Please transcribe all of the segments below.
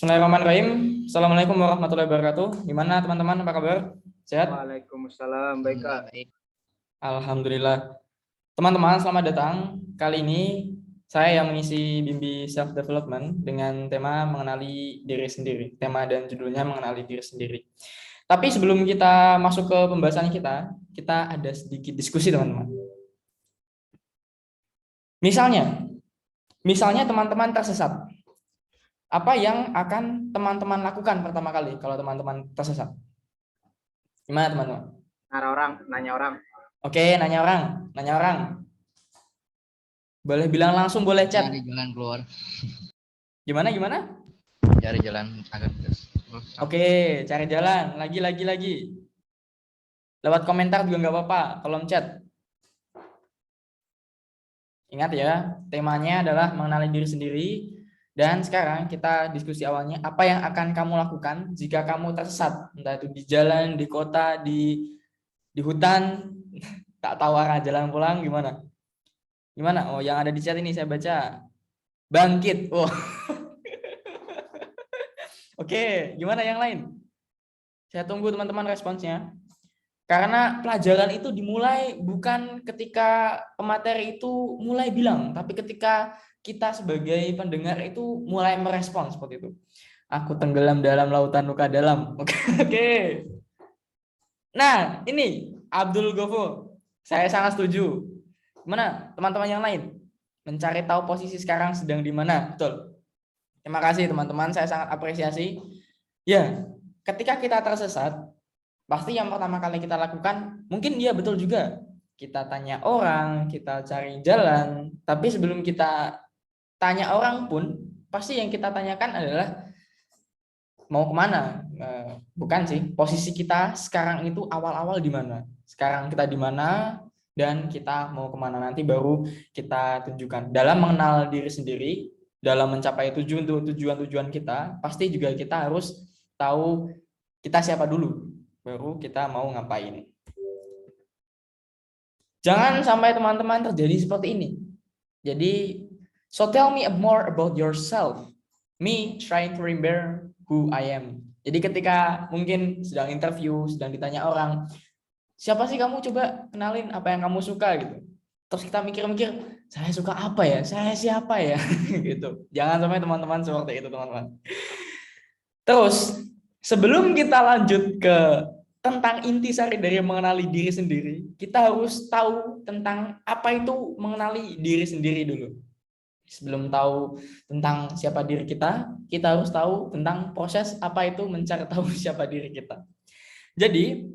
Bismillahirrahmanirrahim. Assalamualaikum warahmatullahi wabarakatuh. Gimana teman-teman, apa kabar? Sehat? Waalaikumsalam, baik Kak. Alhamdulillah. Teman-teman, selamat datang. Kali ini saya yang mengisi Bimbi Self Development dengan tema mengenali diri sendiri. Tema dan judulnya mengenali diri sendiri. Tapi sebelum kita masuk ke pembahasan kita ada sedikit diskusi teman-teman. Misalnya teman-teman tersesat. Apa yang akan teman-teman lakukan pertama kali kalau teman-teman tersesat? Gimana teman-teman? Nanya orang. Oke, nanya orang. Boleh bilang langsung, boleh chat. Cari jalan keluar. Gimana? Cari jalan agar Oke, cari jalan. Lagi. Lewat komentar juga nggak apa-apa, kolom chat. Ingat ya, temanya adalah mengenali diri sendiri. Dan sekarang kita diskusi awalnya, apa yang akan kamu lakukan jika kamu tersesat, entah itu di jalan, di kota, di hutan, tak tahu arah jalan pulang, gimana? Oh, yang ada di chat ini saya baca. Bangkit. Oh. Oke, gimana yang lain? Saya tunggu teman-teman responsnya. Karena pelajaran itu dimulai bukan ketika pemateri itu mulai bilang, tapi ketika kita sebagai pendengar itu mulai merespon seperti itu. Aku tenggelam dalam lautan luka dalam. Oke. Nah, ini Abdul Ghafur. Saya sangat setuju. Gimana teman-teman yang lain? Mencari tahu posisi sekarang sedang di mana? Betul. Terima kasih teman-teman, saya sangat apresiasi. Ya, ketika kita tersesat, pasti yang pertama kali kita lakukan, mungkin dia betul juga. Kita tanya orang, kita cari jalan. Tapi sebelum kita tanya orang pun, pasti yang kita tanyakan adalah mau kemana? Bukan sih, posisi kita sekarang itu awal-awal di mana? Sekarang kita di mana? Dan kita mau kemana nanti baru kita tunjukkan. Dalam mengenal diri sendiri, dalam mencapai tujuan-tujuan kita, pasti juga kita harus tahu kita siapa dulu, baru kita mau ngapain. Jangan sampai teman-teman terjadi seperti ini. Jadi, so tell me more about yourself. Me trying to remember who I am. Jadi ketika mungkin sedang interview, sedang ditanya orang, siapa sih kamu, coba kenalin apa yang kamu suka gitu. Terus kita mikir-mikir, saya suka apa ya? Saya siapa ya? Gitu. Jangan sampai teman-teman seperti itu, teman-teman. Terus, sebelum kita lanjut ke tentang intisari dari mengenali diri sendiri, kita harus tahu tentang apa itu mengenali diri sendiri dulu. Sebelum tahu tentang siapa diri kita harus tahu tentang proses apa itu mencari tahu siapa diri kita. Jadi,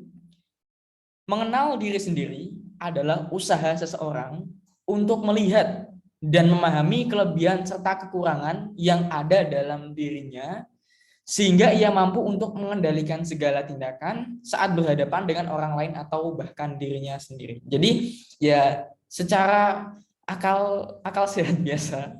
mengenal diri sendiri adalah usaha seseorang untuk melihat dan memahami kelebihan serta kekurangan yang ada dalam dirinya, sehingga ia mampu untuk mengendalikan segala tindakan saat berhadapan dengan orang lain atau bahkan dirinya sendiri. Jadi ya secara akal sehat biasa,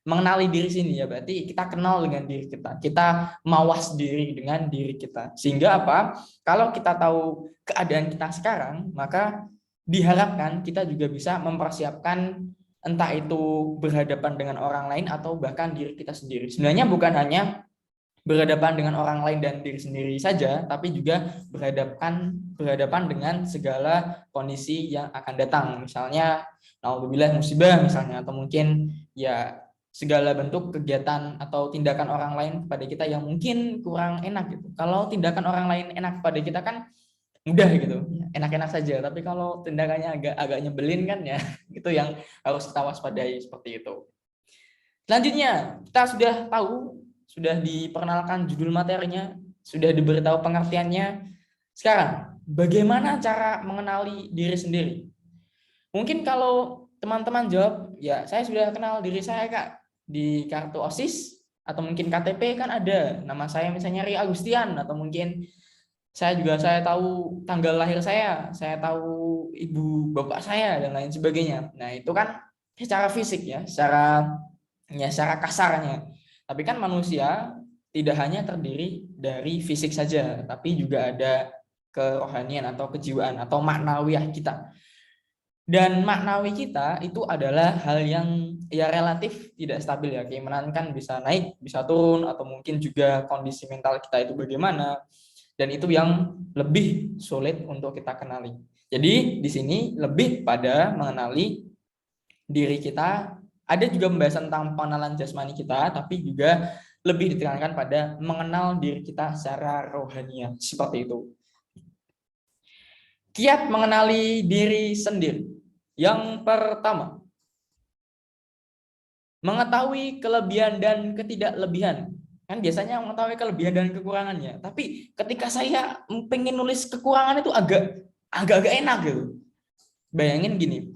mengenali diri sini ya berarti kita kenal dengan diri kita mawas diri dengan diri kita. Sehingga apa? Kalau kita tahu keadaan kita sekarang, maka diharapkan kita juga bisa mempersiapkan entah itu berhadapan dengan orang lain atau bahkan diri kita sendiri. Sebenarnya bukan hanya berhadapan dengan orang lain dan diri sendiri saja, tapi juga berhadapan dengan segala kondisi yang akan datang. Misalnya, naudzubillah musibah misalnya, atau mungkin ya segala bentuk kegiatan atau tindakan orang lain kepada kita yang mungkin kurang enak gitu. Kalau tindakan orang lain enak kepada kita kan mudah gitu, enak-enak saja. Tapi kalau tindakannya agak nyebelin kan ya, itu yang harus kita waspadai seperti itu. Selanjutnya, kita sudah tahu, sudah diperkenalkan judul materinya, sudah diberitahu pengertiannya. Sekarang, bagaimana cara mengenali diri sendiri? Mungkin kalau teman-teman jawab, ya saya sudah kenal diri saya Kak, di kartu OSIS, atau mungkin KTP kan ada, nama saya misalnya Ria Agustian, atau mungkin saya tahu tanggal lahir saya tahu ibu bapak saya, dan lain sebagainya. Nah itu kan secara fisik ya, secara kasarnya. Tapi kan manusia tidak hanya terdiri dari fisik saja, tapi juga ada kerohanian atau kejiwaan atau maknawiyah kita. Dan maknawi kita itu adalah hal yang ya relatif tidak stabil ya. Keimanan kan bisa naik, bisa turun, atau mungkin juga kondisi mental kita itu bagaimana. Dan itu yang lebih sulit untuk kita kenali. Jadi di sini lebih pada mengenali diri kita. Ada juga pembahasan tentang pengenalan jasmani kita, tapi juga lebih ditekankan pada mengenal diri kita secara rohania. Seperti itu. Kiat mengenali diri sendiri. Yang pertama, mengetahui kelebihan dan ketidaklebihan. Kan biasanya mengetahui kelebihan dan kekurangannya. Tapi ketika saya pengen nulis kekurangan itu agak enak gitu. Bayangin gini,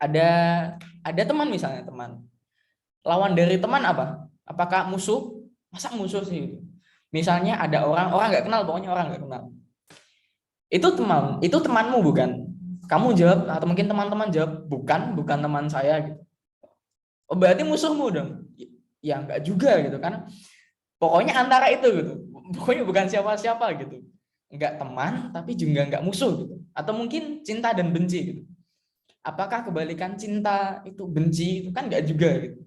ada teman misalnya, teman. Lawan dari teman apa? Apakah musuh? Masa musuh sih? Misalnya ada orang nggak kenal, pokoknya orang nggak kenal. Itu temanmu bukan? Kamu jawab, atau mungkin teman-teman jawab, bukan teman saya gitu. Oh, berarti musuhmu dong? Ya enggak juga gitu kan. Pokoknya antara itu gitu. Pokoknya bukan siapa-siapa gitu. Enggak teman tapi juga enggak musuh gitu. Atau mungkin cinta dan benci gitu. Apakah kebalikan cinta itu benci? Itu kan enggak juga gitu.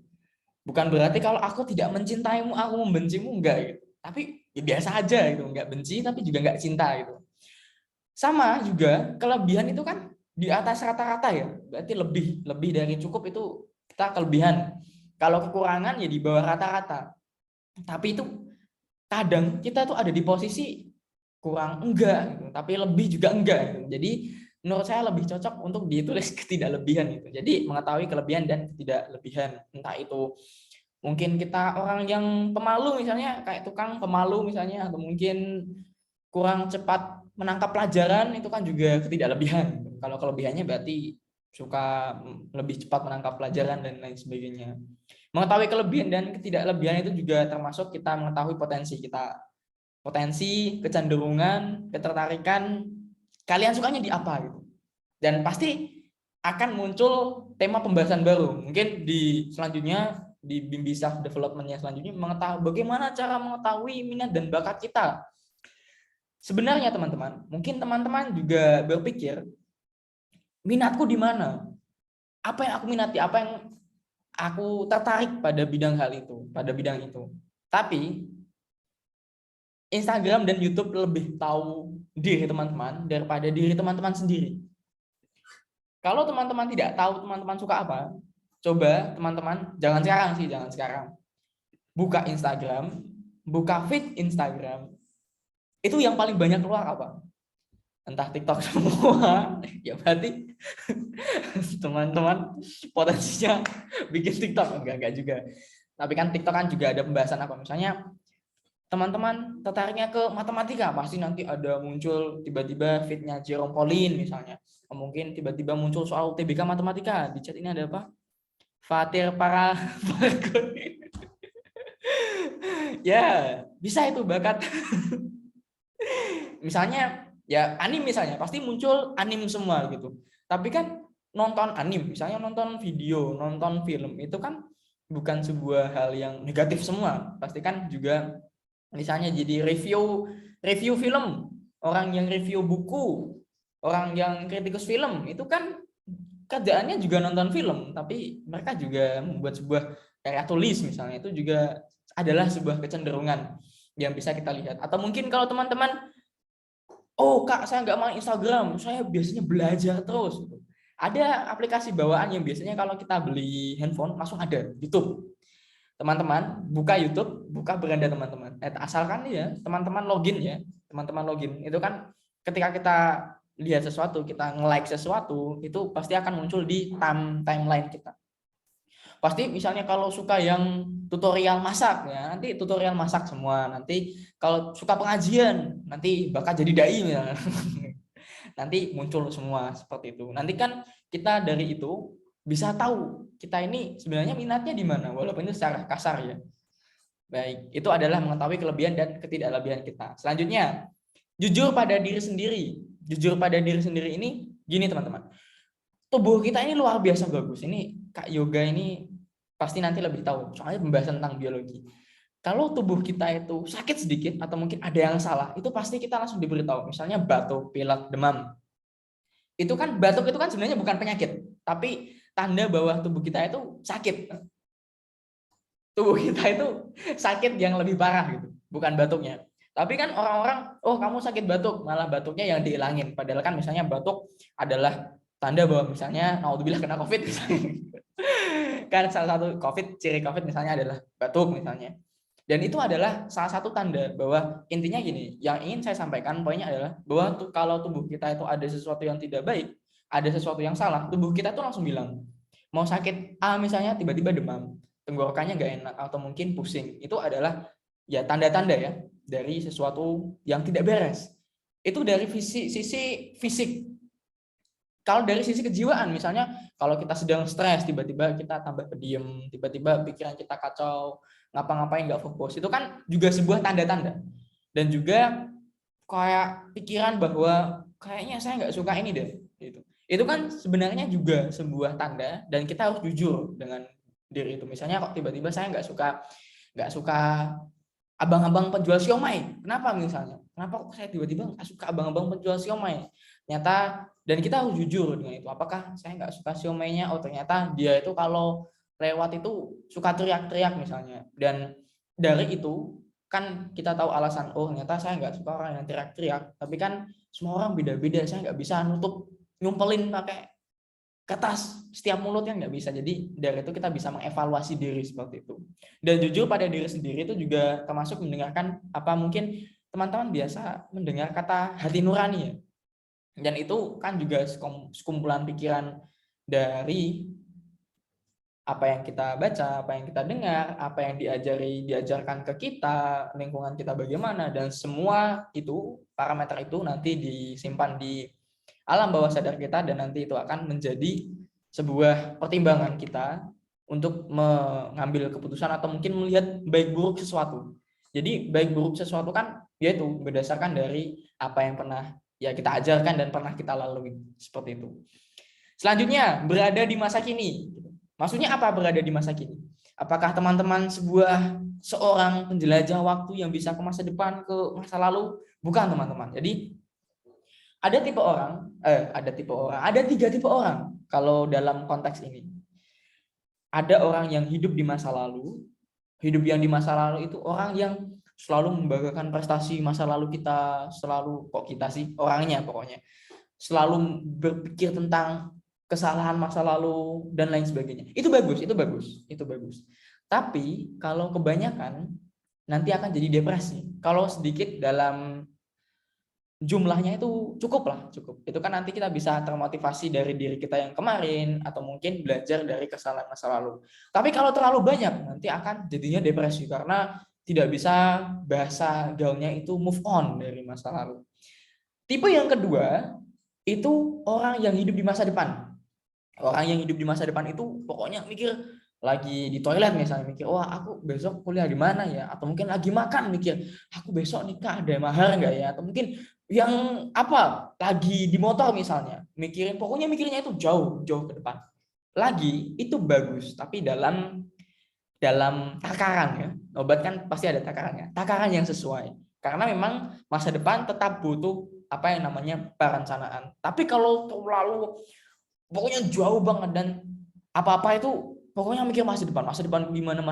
Bukan berarti kalau aku tidak mencintaimu, aku membencimu, enggak gitu. Tapi ya biasa aja gitu, enggak benci tapi juga enggak cinta gitu. Sama juga kelebihan itu kan di atas rata-rata ya. Berarti lebih dari cukup itu kita kelebihan. Kalau kekurangan ya di bawah rata-rata. Tapi itu kadang kita tuh ada di posisi kurang enggak gitu, tapi lebih juga enggak gitu. Jadi menurut saya lebih cocok untuk ditulis ketidaklebihan gitu. Jadi mengetahui kelebihan dan ketidaklebihan. Entah itu mungkin kita orang yang pemalu misalnya, kayak tukang pemalu misalnya, atau mungkin kurang cepat menangkap pelajaran, itu kan juga ketidaklebihan. Kalau kelebihannya berarti suka lebih cepat menangkap pelajaran dan lain sebagainya. Mengetahui kelebihan dan ketidaklebihan itu juga termasuk kita mengetahui potensi kita. Potensi, kecenderungan, ketertarikan, kalian sukanya di apa gitu. Dan pasti akan muncul tema pembahasan baru. Mungkin di selanjutnya di Bimbi Self Development-nya selanjutnya mengetahui bagaimana cara mengetahui minat dan bakat kita. Sebenarnya teman-teman, mungkin teman-teman juga berpikir, minatku di mana? Apa yang aku minati? Apa yang aku tertarik pada bidang hal itu, pada bidang itu. Tapi Instagram dan YouTube lebih tahu diri teman-teman daripada diri teman-teman sendiri. Kalau teman-teman tidak tahu teman-teman suka apa, coba teman-teman, jangan sekarang. Buka Instagram, buka feed Instagram, itu yang paling banyak keluar apa? Entah TikTok semua, ya berarti teman-teman potensinya bikin TikTok, enggak juga. Tapi kan TikTok kan juga ada pembahasan apa, misalnya teman-teman tertariknya ke matematika, pasti nanti ada muncul tiba-tiba feednya Jerome Pauline misalnya, mungkin tiba-tiba muncul soal UTBK matematika, di chat ini ada apa? Fatir para ya bisa itu bakat. Misalnya ya anim misalnya, pasti muncul anim semua gitu. Tapi kan nonton anim, misalnya nonton video, nonton film, itu kan bukan sebuah hal yang negatif semua. Pasti kan juga misalnya jadi review film, orang yang review buku, orang yang kritikus film, itu kan kerjaannya juga nonton film, tapi mereka juga membuat sebuah karya tulis misalnya, itu juga adalah sebuah kecenderungan yang bisa kita lihat. Atau mungkin kalau teman-teman, oh kak saya nggak main Instagram, saya biasanya belajar terus. Ada aplikasi bawaan yang biasanya kalau kita beli handphone langsung ada, YouTube. Teman-teman buka YouTube, buka beranda teman-teman. Asalkan ya teman-teman login ya, teman-teman login. Itu kan ketika kita lihat sesuatu, kita nge-like sesuatu, itu pasti akan muncul di timeline kita. Pasti misalnya kalau suka yang tutorial masak ya, nanti tutorial masak semua. Nanti kalau suka pengajian, nanti bakal jadi dai ya. Nanti muncul semua seperti itu. Nanti kan kita dari itu bisa tahu kita ini sebenarnya minatnya di mana, walaupun itu secara kasar ya. Baik, itu adalah mengetahui kelebihan dan ketidaklebihan kita. Selanjutnya, jujur pada diri sendiri. Jujur pada diri sendiri ini gini teman-teman. Tubuh kita ini luar biasa bagus. Ini Kak Yoga ini pasti nanti lebih tahu. Soalnya pembahasan tentang biologi. Kalau tubuh kita itu sakit sedikit atau mungkin ada yang salah, itu pasti kita langsung diberitahu. Misalnya batuk, pilek, demam. Itu kan batuk itu kan sebenarnya bukan penyakit, tapi tanda bahwa tubuh kita itu sakit. Tubuh kita itu sakit yang lebih parah gitu, bukan batuknya. Tapi kan orang-orang, oh kamu sakit batuk, malah batuknya yang dihilangin. Padahal kan misalnya batuk adalah tanda bahwa misalnya naudzubillah kena COVID misalnya. Kan salah satu ciri COVID misalnya adalah batuk misalnya. Dan itu adalah salah satu tanda bahwa intinya gini, yang ingin saya sampaikan poinnya adalah bahwa kalau tubuh kita itu ada sesuatu yang tidak baik, ada sesuatu yang salah, tubuh kita tuh langsung bilang, mau sakit A misalnya tiba-tiba demam, tenggorokannya nggak enak atau mungkin pusing, itu adalah ya tanda-tanda ya dari sesuatu yang tidak beres. Itu dari sisi fisik. Kalau dari sisi kejiwaan, misalnya kalau kita sedang stres, tiba-tiba kita tambah pendiam, tiba-tiba pikiran kita kacau, ngapa-ngapain nggak fokus, itu kan juga sebuah tanda-tanda. Dan juga kayak pikiran bahwa kayaknya saya nggak suka ini deh. Gitu. Itu kan sebenarnya juga sebuah tanda dan kita harus jujur dengan diri itu. Misalnya kok tiba-tiba saya nggak suka abang-abang penjual siomay. Kenapa misalnya? Kenapa kok saya tiba-tiba nggak suka abang-abang penjual siomay? Ternyata, dan kita harus jujur dengan itu. Apakah saya nggak suka siomaynya? Oh ternyata dia itu kalau lewat itu suka teriak-teriak misalnya. Dan dari itu kan kita tahu alasan. Oh ternyata saya nggak suka orang yang teriak-teriak. Tapi kan semua orang beda-beda. Saya nggak bisa nyumpelin pakai kertas setiap mulutnya, nggak bisa. Jadi dari itu kita bisa mengevaluasi diri seperti itu. Dan jujur pada diri sendiri itu juga termasuk mendengarkan apa mungkin teman-teman biasa mendengar kata hati nurani ya. Dan itu kan juga sekumpulan pikiran dari apa yang kita baca, apa yang kita dengar, apa yang diajarkan ke kita, lingkungan kita bagaimana, dan semua itu parameter itu nanti disimpan di alam bawah sadar kita dan nanti itu akan menjadi sebuah pertimbangan kita untuk mengambil keputusan atau mungkin melihat baik buruk sesuatu. Jadi baik buruk sesuatu kan yaitu berdasarkan dari apa yang pernah ya kita ajarkan dan pernah kita lalui seperti itu. Selanjutnya berada di masa kini. Maksudnya apa berada di masa kini? Apakah teman-teman seorang penjelajah waktu yang bisa ke masa depan, ke masa lalu? Bukan teman-teman. Jadi ada tiga tipe orang kalau dalam konteks ini. Ada orang yang hidup di masa lalu. Hidup yang di masa lalu itu orang yang selalu membanggakan prestasi masa lalu kita, orangnya pokoknya selalu berpikir tentang kesalahan masa lalu dan lain sebagainya. Itu bagus. Tapi kalau kebanyakan nanti akan jadi depresi. Kalau sedikit dalam jumlahnya itu cukup. Itu kan nanti kita bisa termotivasi dari diri kita yang kemarin atau mungkin belajar dari kesalahan masa lalu. Tapi kalau terlalu banyak nanti akan jadinya depresi karena tidak bisa bahasa gaulnya itu move on dari masa lalu. Tipe yang kedua itu orang yang hidup di masa depan. Orang yang hidup di masa depan itu pokoknya mikir lagi di toilet misalnya mikir, wah aku besok kuliah di mana ya? Atau mungkin lagi makan mikir, aku besok nikah ada mahar nggak ya? Atau mungkin yang lagi di motor misalnya mikirnya itu jauh ke depan. Lagi itu bagus, tapi dalam takaran ya. Obat kan pasti ada takarannya. Takaran yang sesuai. Karena memang masa depan tetap butuh apa yang namanya perencanaan. Tapi kalau terlalu pokoknya jauh banget dan apa-apa itu pokoknya mikir masa depan gimana,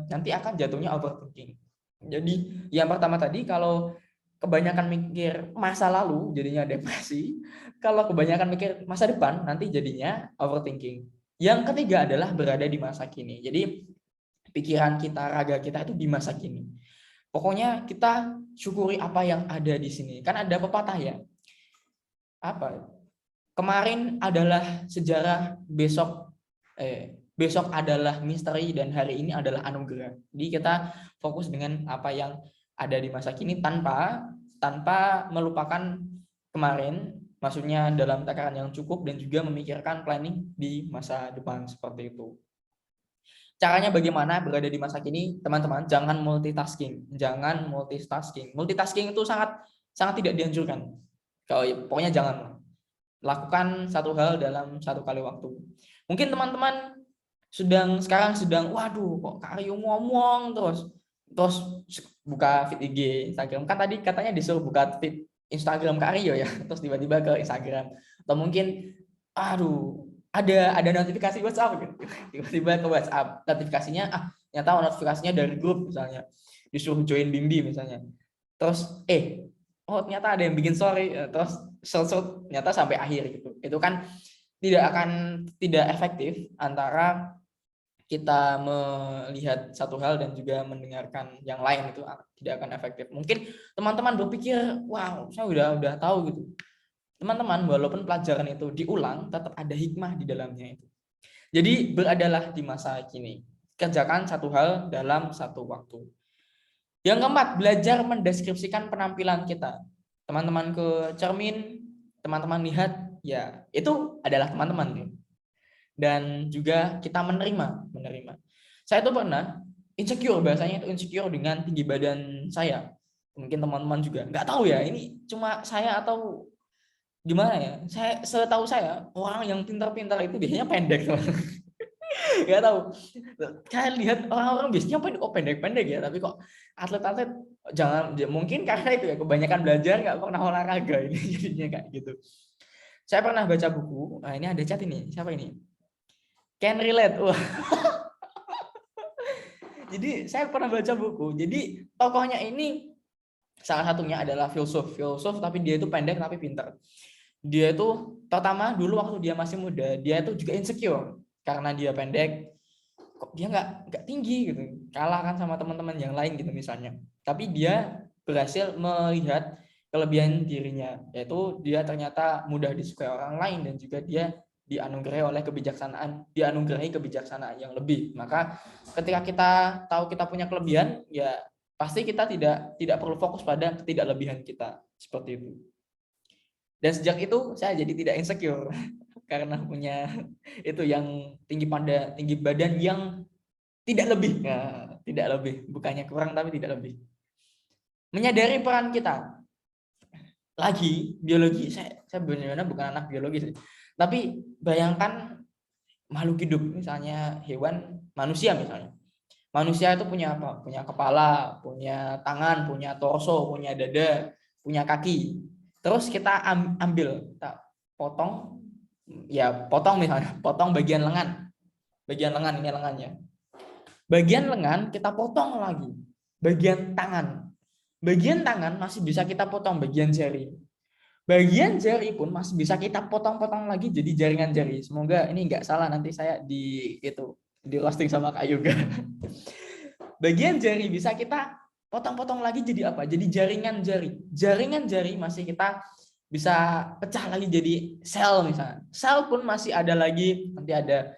nanti akan jatuhnya overthinking. Jadi yang pertama tadi kalau kebanyakan mikir masa lalu jadinya depresi, kalau kebanyakan mikir masa depan nanti jadinya overthinking. Yang ketiga adalah berada di masa kini. Jadi pikiran kita, raga kita itu di masa kini. Pokoknya kita syukuri apa yang ada di sini. Kan ada pepatah ya. Apa? Kemarin adalah sejarah, besok adalah misteri dan hari ini adalah anugerah. Jadi kita fokus dengan apa yang ada di masa kini tanpa melupakan kemarin, maksudnya dalam takaran yang cukup dan juga memikirkan planning di masa depan seperti itu. Caranya bagaimana berada di masa kini, teman-teman? Jangan multitasking. Multitasking itu sangat tidak dianjurkan. Pokoknya jangan lakukan satu hal dalam satu kali waktu. Mungkin teman-teman sekarang sedang, waduh, kok Kak Aryo ngomong terus buka feed IG, Instagram. Kan tadi katanya disuruh buka feed Instagram Kak Aryo ya, terus tiba-tiba ke Instagram. Atau mungkin ada notifikasi WhatsApp gitu. Tiba-tiba ke WhatsApp, notifikasinya ternyata notifikasinya dari grup misalnya. Disuruh join Bimbi misalnya. Terus ternyata ada yang bikin story, terus ternyata sampai akhir gitu. Itu kan tidak efektif antara kita melihat satu hal dan juga mendengarkan yang lain, itu tidak akan efektif. Mungkin teman-teman berpikir, wow, saya udah tahu gitu. Teman-teman, walaupun pelajaran itu diulang, tetap ada hikmah di dalamnya itu. Jadi beradalah di masa kini. Kerjakan satu hal dalam satu waktu. Yang keempat, belajar mendeskripsikan penampilan kita. Teman-teman ke cermin, teman-teman lihat, ya itu adalah teman-teman. Dan juga kita menerima. Saya tuh pernah insecure, bahasanya itu insecure dengan tinggi badan saya. Mungkin teman-teman juga nggak tahu ya, ini cuma saya atau gimana ya. Setahu saya orang yang pintar-pintar itu biasanya pendek. Nggak tahu. Saya lihat orang-orang biasanya pendek-pendek ya, tapi kok atlet-atlet mungkin karena itu ya kebanyakan belajar nggak pernah olahraga ini jadinya kayak gitu. Saya pernah baca buku. Nah, ini ada chat ini. Siapa ini? Can relate. Jadi saya pernah baca buku. Jadi tokohnya ini salah satunya adalah filsuf tapi dia itu pendek tapi pintar. Dia itu terutama dulu waktu dia masih muda, dia itu juga insecure karena dia pendek. Kok dia nggak tinggi gitu. Kalah kan sama teman-teman yang lain gitu misalnya. Tapi dia berhasil melihat kelebihan dirinya, yaitu dia ternyata mudah disukai orang lain dan juga dia dianugerahi kebijaksanaan yang lebih. Maka ketika kita tahu kita punya kelebihan, ya pasti kita tidak perlu fokus pada ketidaklebihan kita, seperti itu. Dan sejak itu saya jadi tidak insecure karena punya itu yang tinggi badan yang tidak lebih, bukannya kurang tapi tidak lebih. Menyadari peran kita. Lagi biologi, saya benar-benar bukan anak biologi sih. Tapi bayangkan makhluk hidup, misalnya hewan, manusia misalnya. Manusia itu punya apa? Punya kepala, punya tangan, punya torso, punya dada, punya kaki. Terus kita kita potong misalnya, potong bagian lengan. Bagian lengan, ini lengannya. Bagian lengan kita potong lagi. Bagian tangan masih bisa kita potong bagian jari. Bagian jari pun masih bisa kita potong-potong lagi jadi jaringan jari. Semoga ini nggak salah, nanti saya di roasting sama Kak Yoga. Bagian jari bisa kita potong-potong lagi jadi apa? Jadi jaringan jari. Jaringan jari masih kita bisa pecah lagi jadi sel misalnya. Sel pun masih ada lagi, nanti ada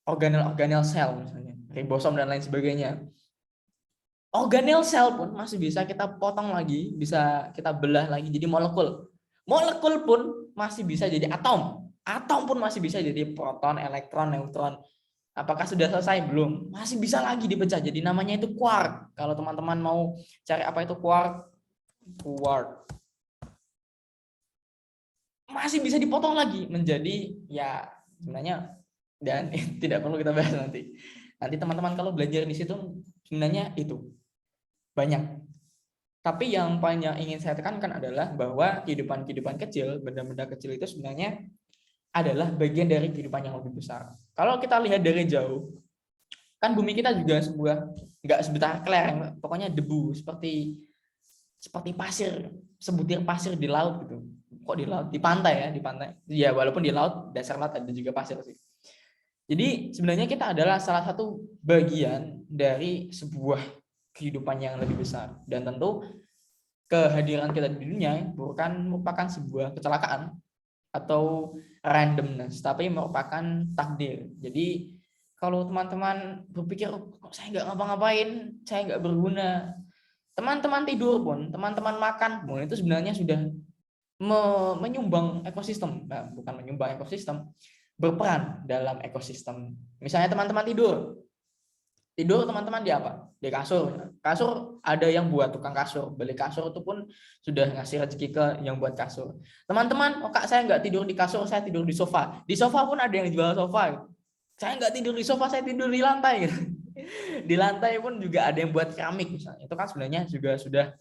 organel sel misalnya, ribosom dan lain sebagainya. Organel sel pun masih bisa kita potong lagi, bisa kita belah lagi jadi molekul. Molekul pun masih bisa jadi atom. Atom pun masih bisa jadi proton, elektron, neutron. Apakah sudah selesai? Belum. Masih bisa lagi dipecah. Jadi namanya itu quark. Kalau teman-teman mau cari apa itu quark. Masih bisa dipotong lagi menjadi ya sebenarnya, dan tidak perlu kita bahas nanti. Nanti teman-teman kalau belajar di situ sebenarnya itu banyak. Tapi yang paling ingin saya tekankan adalah bahwa kehidupan kecil, benda-benda kecil itu sebenarnya adalah bagian dari kehidupan yang lebih besar. Kalau kita lihat dari jauh, kan bumi kita juga nggak sebentar kelereng, pokoknya debu seperti pasir, sebutir pasir di laut gitu. Kok di laut? Di pantai. Ya walaupun di laut, dasar laut ada juga pasir sih. Jadi sebenarnya kita adalah salah satu bagian dari sebuah kehidupan yang lebih besar, dan tentu kehadiran kita di dunia bukan merupakan sebuah kecelakaan atau randomness, tapi merupakan takdir. Jadi kalau teman-teman berpikir kok saya nggak ngapa-ngapain, saya nggak berguna, teman-teman tidur pun, teman-teman makan pun, itu sebenarnya sudah menyumbang ekosistem. Nah, bukan menyumbang ekosistem, berperan dalam ekosistem. Misalnya teman-teman tidur teman-teman di apa? Di kasur. Kasur ada yang buat tukang kasur. Beli kasur itu pun sudah ngasih rezeki ke yang buat kasur. Teman-teman, Kak saya nggak tidur di kasur, saya tidur di sofa. Di sofa pun ada yang jual sofa. Saya nggak tidur di sofa, saya tidur di lantai. Di lantai pun juga ada yang buat keramik misalnya. Itu kan sebenarnya juga sudah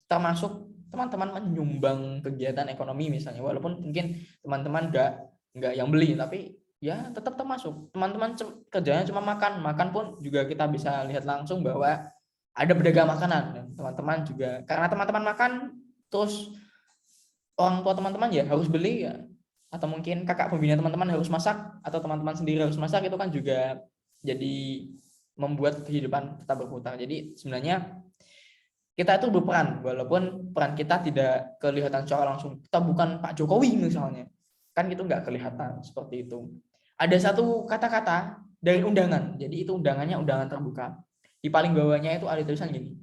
termasuk teman-teman menyumbang kegiatan ekonomi misalnya, walaupun mungkin teman-teman nggak yang beli, tapi ya tetap termasuk. Teman-teman kerjanya cuma makan pun juga kita bisa lihat langsung bahwa ada pedagang makanan. Dan teman-teman juga karena teman-teman makan, terus orang tua teman-teman ya harus beli ya, atau mungkin kakak pembina teman-teman harus masak, atau teman-teman sendiri harus masak, itu kan juga jadi membuat kehidupan tetap berputar. Jadi sebenarnya kita itu berperan, walaupun peran kita tidak kelihatan secara langsung. Kita bukan Pak Jokowi misalnya, kan itu nggak kelihatan seperti itu. Ada satu kata-kata dari undangan, jadi itu undangannya undangan terbuka. Di paling bawahnya itu ada tulisan gini,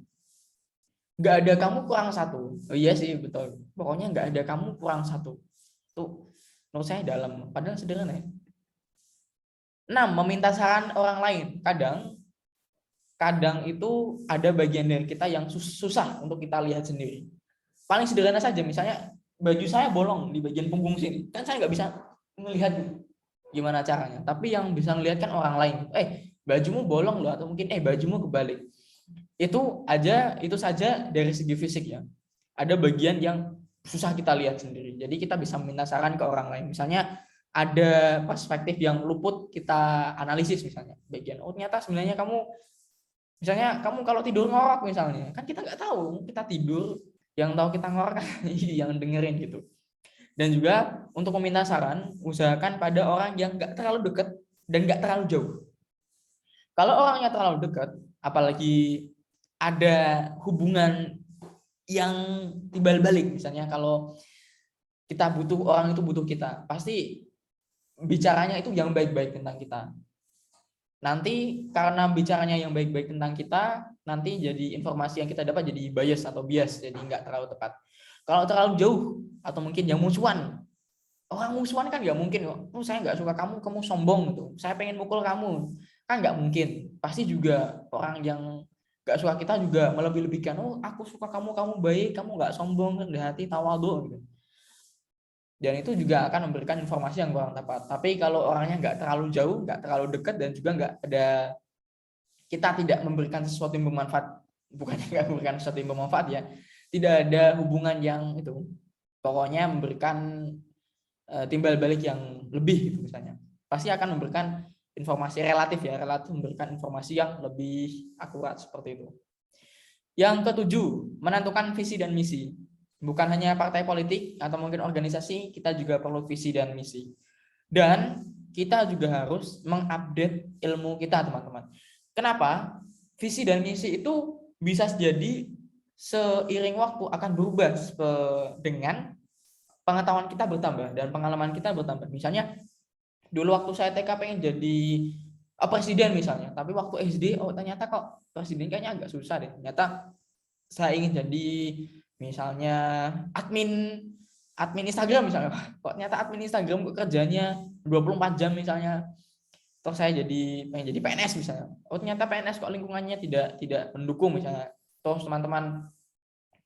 nggak ada kamu kurang satu. Oh iya sih betul, pokoknya nggak ada kamu kurang satu. Tuh menurut saya dalam, padahal sederhana ya. 6. Meminta saran orang lain. Kadang itu ada bagian dari kita yang susah untuk kita lihat sendiri. Paling sederhana saja, misalnya baju saya bolong di bagian punggung sini, kan saya nggak bisa melihat gimana caranya. Tapi yang bisa melihat kan orang lain. Bajumu bolong loh, atau mungkin bajumu kebalik. Itu saja dari segi fisik ya. Ada bagian yang susah kita lihat sendiri. Jadi kita bisa meminta saran ke orang lain. Misalnya ada perspektif yang luput kita analisis, misalnya bagian ternyata sebenarnya misalnya kamu kalau tidur ngorok misalnya, kan kita nggak tahu, kita tidur, yang tahu kita ngorok yang dengerin gitu. Dan juga untuk meminta saran, usahakan pada orang yang nggak terlalu dekat dan nggak terlalu jauh. Kalau orangnya terlalu dekat, apalagi ada hubungan yang timbal balik, misalnya kalau kita butuh, orang itu butuh kita, pasti bicaranya itu yang baik-baik tentang kita. Nanti karena bicaranya yang baik-baik tentang kita, nanti jadi informasi yang kita dapat jadi bias atau bias, jadi nggak terlalu tepat. Kalau terlalu jauh, atau mungkin yang musuhan, orang musuhan kan nggak mungkin, saya nggak suka kamu sombong gitu, saya pengen mukul kamu, kan nggak mungkin. Pasti juga orang yang nggak suka kita juga melebih-lebihkan, aku suka kamu baik, kamu nggak sombong, rendah hati, tawadhu gitu. Dan itu juga akan memberikan informasi yang kurang tepat. Tapi kalau orangnya nggak terlalu jauh, nggak terlalu dekat, dan juga kita tidak memberikan sesuatu yang bermanfaat, bukannya nggak memberikan sesuatu yang bermanfaat ya, tidak ada hubungan yang itu, pokoknya memberikan timbal balik yang lebih gitu misalnya, pasti akan memberikan informasi relatif memberikan informasi yang lebih akurat seperti itu. Yang ketujuh, menentukan visi dan misi. Bukan hanya partai politik atau mungkin organisasi, kita juga perlu visi dan misi. Dan kita juga harus mengupdate ilmu kita, teman-teman. Kenapa? Visi dan misi itu bisa jadi seiring waktu akan berubah dengan pengetahuan kita bertambah dan pengalaman kita bertambah. Misalnya, dulu waktu saya TK pengen jadi presiden misalnya, tapi waktu SD, ternyata kok presiden kayaknya agak susah deh. Ternyata saya ingin jadi misalnya admin Instagram misalnya, kok ternyata admin Instagram kerjanya 24 jam misalnya. Terus saya pengen jadi PNS misalnya, ternyata PNS kok lingkungannya tidak mendukung misalnya. Terus teman-teman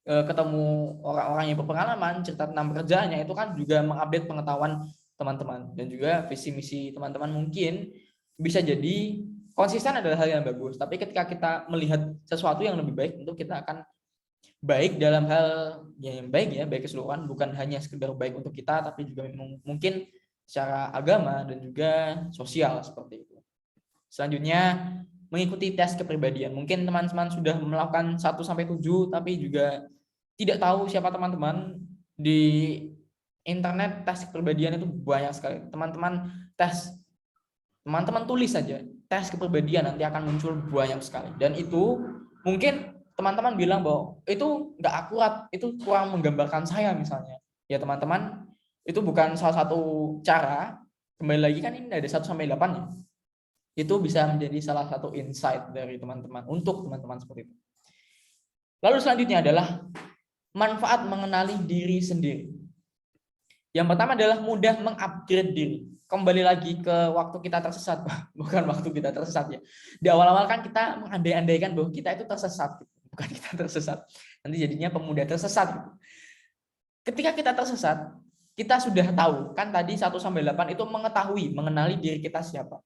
ketemu orang-orang yang berpengalaman, cerita tentang pekerjaannya, itu kan juga mengupdate pengetahuan teman-teman. Dan juga visi misi teman-teman mungkin bisa jadi konsisten adalah hal yang bagus, tapi ketika kita melihat sesuatu yang lebih baik, tentu kita akan baik dalam hal yang baik keseluruhan, bukan hanya sekedar baik untuk kita, tapi juga mungkin secara agama dan juga sosial seperti itu. Selanjutnya, mengikuti tes kepribadian. Mungkin teman-teman sudah melakukan 1-7, tapi juga tidak tahu siapa teman-teman. Di internet tes kepribadian itu banyak sekali. Teman-teman tulis saja tes kepribadian, nanti akan muncul banyak sekali. Dan itu mungkin teman-teman bilang bahwa itu nggak akurat, itu kurang menggambarkan saya misalnya. Ya teman-teman, itu bukan salah satu cara. Kembali lagi kan ini ada 1-8 ya. Itu bisa menjadi salah satu insight dari teman-teman untuk teman-teman seperti itu. Lalu selanjutnya adalah manfaat mengenali diri sendiri. Yang pertama adalah mudah mengupgrade diri. Kembali lagi ke waktu kita tersesat, bukan waktu kita tersesat ya. Di awal-awal kan kita mengandai-andaikan bahwa kita itu tersesat, bukan kita tersesat. Nanti jadinya pemuda tersesat. Ketika kita tersesat, kita sudah tahu kan tadi 1-8 itu mengetahui, mengenali diri kita siapa.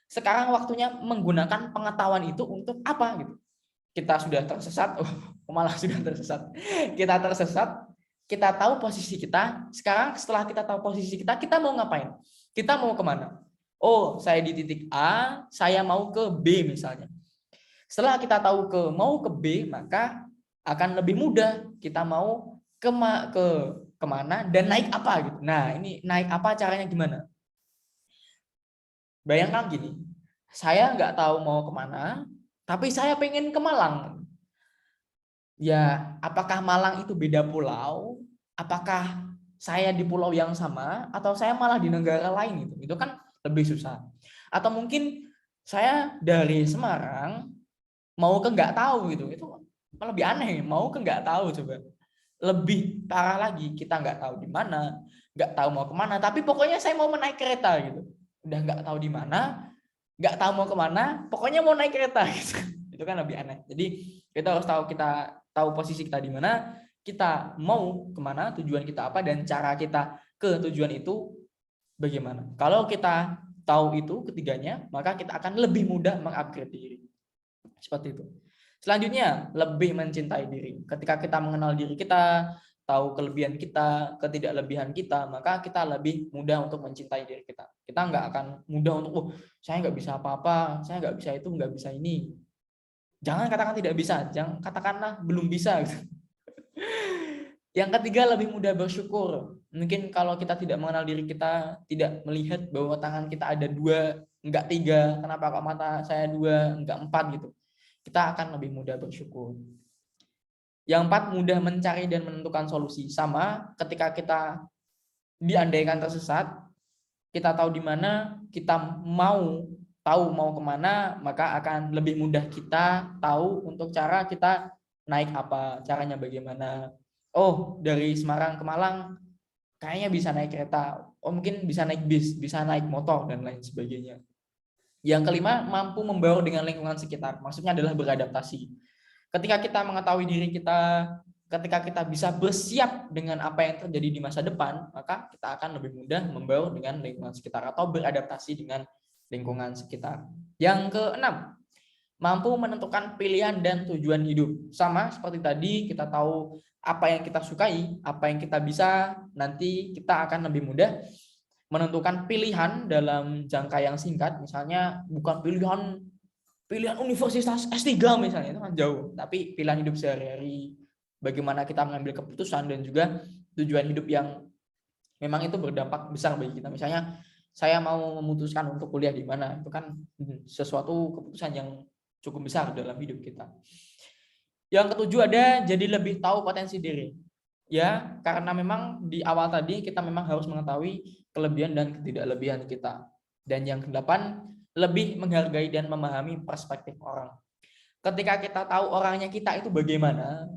Sekarang waktunya menggunakan pengetahuan itu untuk apa gitu. Kita sudah tersesat, malah sudah tersesat. Kita tersesat, kita tahu posisi kita. Sekarang setelah kita tahu posisi kita mau ngapain? Kita mau kemana? Oh, saya di titik A, saya mau ke B misalnya. Setelah kita tahu mau ke B, maka akan lebih mudah kita mau kemana dan naik apa gitu. Nah, ini naik apa caranya gimana? Bayangkan gini, saya nggak tahu mau kemana, tapi saya pengen ke Malang. Ya, apakah Malang itu beda pulau? Apakah saya di pulau yang sama atau saya malah di negara lain gitu? Itu kan lebih susah. Atau mungkin saya dari Semarang mau ke nggak tahu gitu. Itu lebih aneh. Mau ke nggak tahu coba. Lebih parah lagi, kita nggak tahu di mana, nggak tahu mau kemana. Tapi pokoknya saya mau menaik kereta gitu. Udah nggak tahu di mana, nggak tahu mau kemana, pokoknya mau naik kereta gitu. Itu kan lebih aneh. Jadi kita harus tahu posisi kita di mana, kita mau kemana, tujuan kita apa, dan cara kita ke tujuan itu bagaimana. Kalau kita tahu itu ketiganya, maka kita akan lebih mudah mengupgrade diri. Seperti itu. Selanjutnya, lebih mencintai diri. Ketika kita mengenal diri kita, tahu kelebihan kita, ketidaklebihan kita, maka kita lebih mudah untuk mencintai diri kita. Kita nggak akan mudah untuk, saya nggak bisa apa-apa, saya nggak bisa itu, nggak bisa ini. Jangan katakan tidak bisa, jangan katakanlah belum bisa. Yang ketiga, lebih mudah bersyukur. Mungkin kalau kita tidak mengenal diri kita, tidak melihat bahwa tangan kita ada 2, enggak 3, kenapa kok mata saya 2, enggak 4 gitu. Kita akan lebih mudah bersyukur. Yang 4, mudah mencari dan menentukan solusi. Sama ketika kita diandaikan tersesat, kita tahu di mana, kita tahu mau kemana, maka akan lebih mudah kita tahu untuk cara kita naik apa, caranya bagaimana. Oh, dari Semarang ke Malang kayaknya bisa naik kereta. Oh, mungkin bisa naik bis, bisa naik motor, dan lain sebagainya. Yang kelima, mampu membaur dengan lingkungan sekitar. Maksudnya adalah beradaptasi. Ketika kita mengetahui diri kita, ketika kita bisa bersiap dengan apa yang terjadi di masa depan, maka kita akan lebih mudah membaur dengan lingkungan sekitar atau beradaptasi dengan lingkungan sekitar. Yang keenam, mampu menentukan pilihan dan tujuan hidup. Sama seperti tadi, kita tahu apa yang kita sukai, apa yang kita bisa, nanti kita akan lebih mudah menentukan pilihan dalam jangka yang singkat. Misalnya bukan pilihan universitas S3 misalnya, itu kan jauh, tapi pilihan hidup sehari-hari, bagaimana kita mengambil keputusan, dan juga tujuan hidup yang memang itu berdampak besar bagi kita. Misalnya saya mau memutuskan untuk kuliah di mana, itu kan sesuatu keputusan yang cukup besar dalam hidup kita. Yang ketujuh ada jadi lebih tahu potensi diri. Ya, karena memang di awal tadi kita memang harus mengetahui kelebihan dan ketidaklebihan kita. Dan yang kedelapan, lebih menghargai dan memahami perspektif orang. Ketika kita tahu orangnya kita itu bagaimana,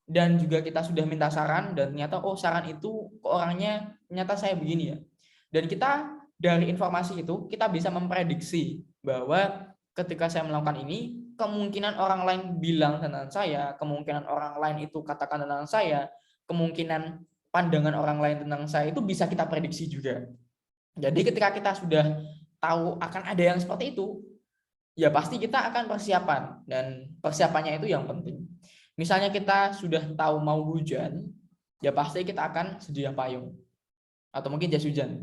dan juga kita sudah minta saran, dan ternyata oh saran itu ke orangnya ternyata saya begini ya. Dan kita dari informasi itu kita bisa memprediksi bahwa ketika saya melakukan ini, kemungkinan orang lain bilang tentang saya, kemungkinan orang lain itu katakan tentang saya, kemungkinan pandangan orang lain tentang saya itu bisa kita prediksi juga. Jadi ketika kita sudah tahu akan ada yang seperti itu, ya pasti kita akan persiapan, dan persiapannya itu yang penting. Misalnya kita sudah tahu mau hujan, ya pasti kita akan sedia payung atau mungkin jas hujan.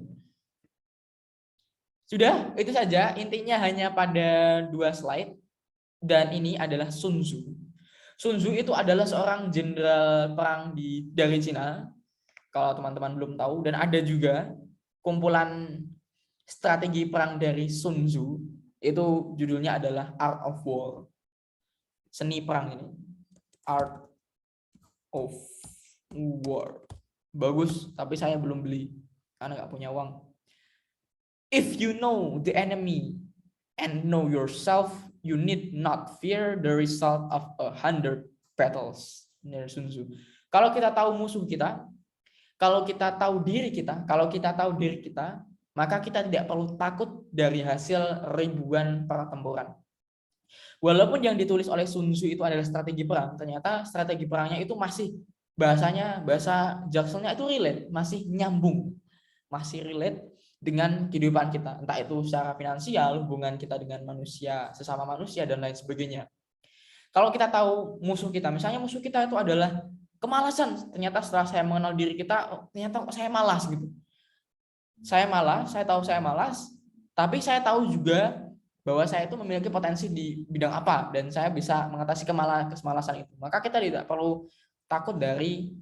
Sudah, itu saja. Intinya hanya pada 2 slide, dan ini adalah Sun Tzu. Sun Tzu itu adalah seorang jenderal perang dari Cina, kalau teman-teman belum tahu, dan ada juga kumpulan strategi perang dari Sun Tzu, itu judulnya adalah Art of War. Seni perang ini. Art of War. Bagus, tapi saya belum beli karena nggak punya uang. If you know the enemy and know yourself, you need not fear the result of 100 battles. Dari Sun Tzu. Kalau kita tahu musuh kita, kalau kita tahu diri kita, maka kita tidak perlu takut dari hasil ribuan pertempuran. Walaupun yang ditulis oleh Sun Tzu itu adalah strategi perang, ternyata strategi perangnya itu masih bahasa jakselnya itu relate, masih nyambung, masih relate dengan kehidupan kita, entah itu secara finansial, hubungan kita dengan manusia, sesama manusia, dan lain sebagainya. Kalau kita tahu musuh kita, misalnya musuh kita itu adalah kemalasan, ternyata setelah saya mengenal diri kita, oh, ternyata saya malas gitu. Saya tahu saya malas, tapi saya tahu juga bahwa saya itu memiliki potensi di bidang apa dan saya bisa mengatasi kemalasan itu. Maka kita tidak perlu takut dari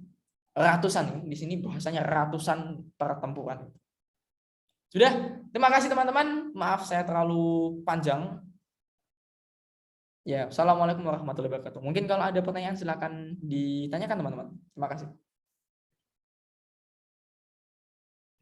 ratusan, di sini bahasanya ratusan pertempuran. Sudah, terima kasih teman-teman. Maaf saya terlalu panjang. Ya, assalamualaikum warahmatullahi wabarakatuh. Mungkin kalau ada pertanyaan silakan ditanyakan teman-teman. Terima kasih.